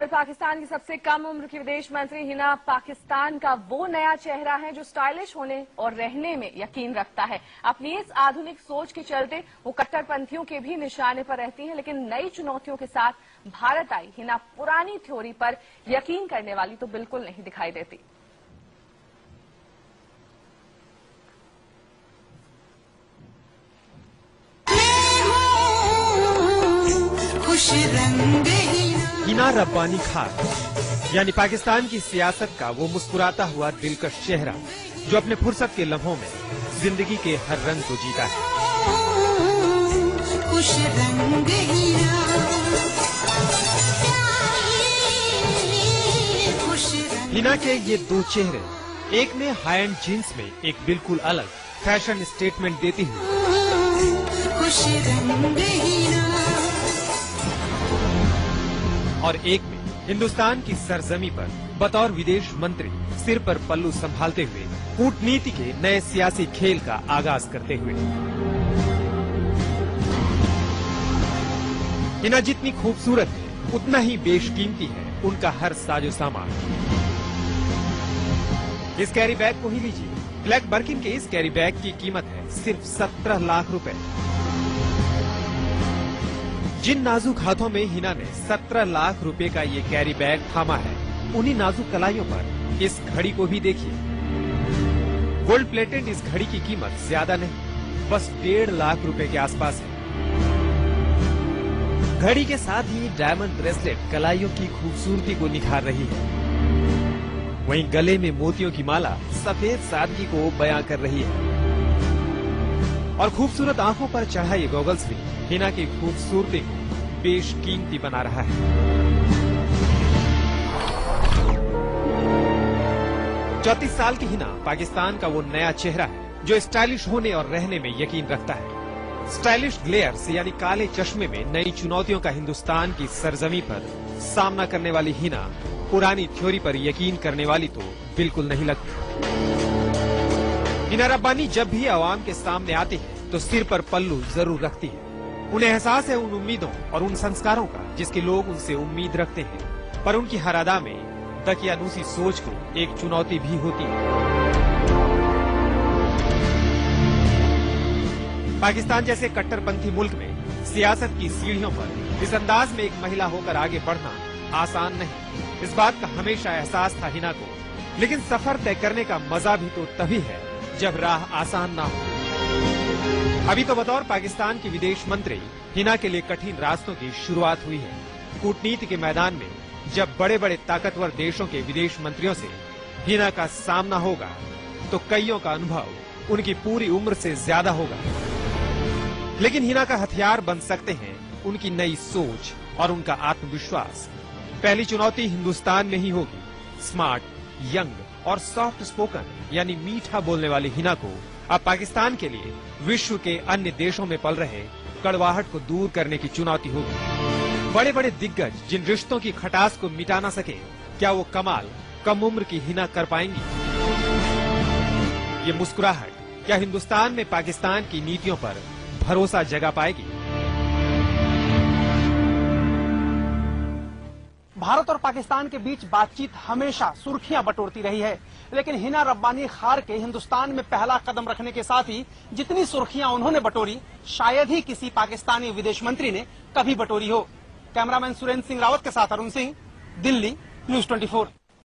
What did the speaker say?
पाकिस्तान की सबसे कम उम्र की विदेश मंत्री हिना पाकिस्तान का वो नया चेहरा है जो स्टाइलिश होने और रहने में यकीन रखता है। अपनी इस आधुनिक सोच के चलते वो कट्टरपंथियों के भी निशाने पर रहती है, लेकिन नई चुनौतियों के साथ भारत आई हिना पुरानी थ्योरी पर यकीन करने वाली तो बिल्कुल नहीं दिखाई देती। हिना रब्बानी खान यानी पाकिस्तान की सियासत का वो मुस्कुराता हुआ दिलकश चेहरा जो अपने फुर्सत के लम्हों में जिंदगी के हर रंग को जीता है। हिना के ये दो चेहरे, एक में हाई एंड जीन्स में एक बिल्कुल अलग फैशन स्टेटमेंट देती हुई, और एक में हिंदुस्तान की सरजमी पर बतौर विदेश मंत्री सिर पर पल्लू संभालते हुए कूटनीति के नए सियासी खेल का आगाज करते हुए। हिना जितनी खूबसूरत है उतना ही बेशकीमती है उनका हर साजो सामान। इस कैरी बैग को ही लीजिए। ब्लैक बर्किन के इस कैरी बैग की कीमत है सिर्फ 17 लाख रुपए। जिन नाजुक हाथों में हिना ने 17 लाख रुपए का ये कैरी बैग थामा है, उन्हीं नाजुक कलाइयों पर इस घड़ी को भी देखिए। गोल्ड प्लेटेड इस घड़ी की कीमत ज्यादा नहीं, बस 1.5 लाख रुपए के आसपास है। घड़ी के साथ ही डायमंड ब्रेसलेट कलाइयों की खूबसूरती को निखार रही है। वहीं गले में मोतियों की माला सफेद सादगी को बयां कर रही है, और खूबसूरत आंखों पर चढ़ा ये गॉगल्स भी हिना की खूबसूरती को बेशकीमती बना रहा है। 34 साल की हिना पाकिस्तान का वो नया चेहरा है जो स्टाइलिश होने और रहने में यकीन रखता है। स्टाइलिश ग्लेयर्स यानी काले चश्मे में नई चुनौतियों का हिंदुस्तान की सरजमी पर सामना करने वाली हिना पुरानी थ्योरी पर यकीन करने वाली तो बिल्कुल नहीं लगती। हिना रब्बानी जब भी आवाम के सामने आती है तो सिर पर पल्लू जरूर रखती है। उन्हें एहसास है उन उम्मीदों और उन संस्कारों का जिसके लोग उनसे उम्मीद रखते हैं, पर उनकी हर अदा में दकियानूसी सोच को एक चुनौती भी होती है। पाकिस्तान जैसे कट्टरपंथी मुल्क में सियासत की सीढ़ियों पर इस अंदाज में एक महिला होकर आगे बढ़ना आसान नहीं। इस बात का हमेशा एहसास था हिना को, लेकिन सफर तय करने का मजा भी तो तभी है जब राह आसान ना हो। अभी तो बतौर पाकिस्तान की विदेश मंत्री हिना के लिए कठिन रास्तों की शुरुआत हुई है। कूटनीति के मैदान में जब बड़े बड़े ताकतवर देशों के विदेश मंत्रियों से हिना का सामना होगा तो कईयों का अनुभव उनकी पूरी उम्र से ज्यादा होगा। लेकिन हिना का हथियार बन सकते हैं उनकी नई सोच और उनका आत्मविश्वास। पहली चुनौती हिंदुस्तान में ही होगी। स्मार्ट, यंग और सॉफ्ट स्पोकन यानी मीठा बोलने वाली हिना को अब पाकिस्तान के लिए विश्व के अन्य देशों में पल रहे कड़वाहट को दूर करने की चुनौती होगी। बड़े बड़े दिग्गज जिन रिश्तों की खटास को मिटा ना सके, क्या वो कमाल कम उम्र की हिना कर पाएंगी? ये मुस्कुराहट क्या हिंदुस्तान में पाकिस्तान की नीतियों पर भरोसा जगा पाएगी? भारत और पाकिस्तान के बीच बातचीत हमेशा सुर्खियां बटोरती रही है, लेकिन हिना रब्बानी खार के हिंदुस्तान में पहला कदम रखने के साथ ही जितनी सुर्खियां उन्होंने बटोरी, शायद ही किसी पाकिस्तानी विदेश मंत्री ने कभी बटोरी हो। कैमरामैन सुरेंद्र सिंह रावत के साथ अरुण सिंह, दिल्ली, न्यूज़ 24।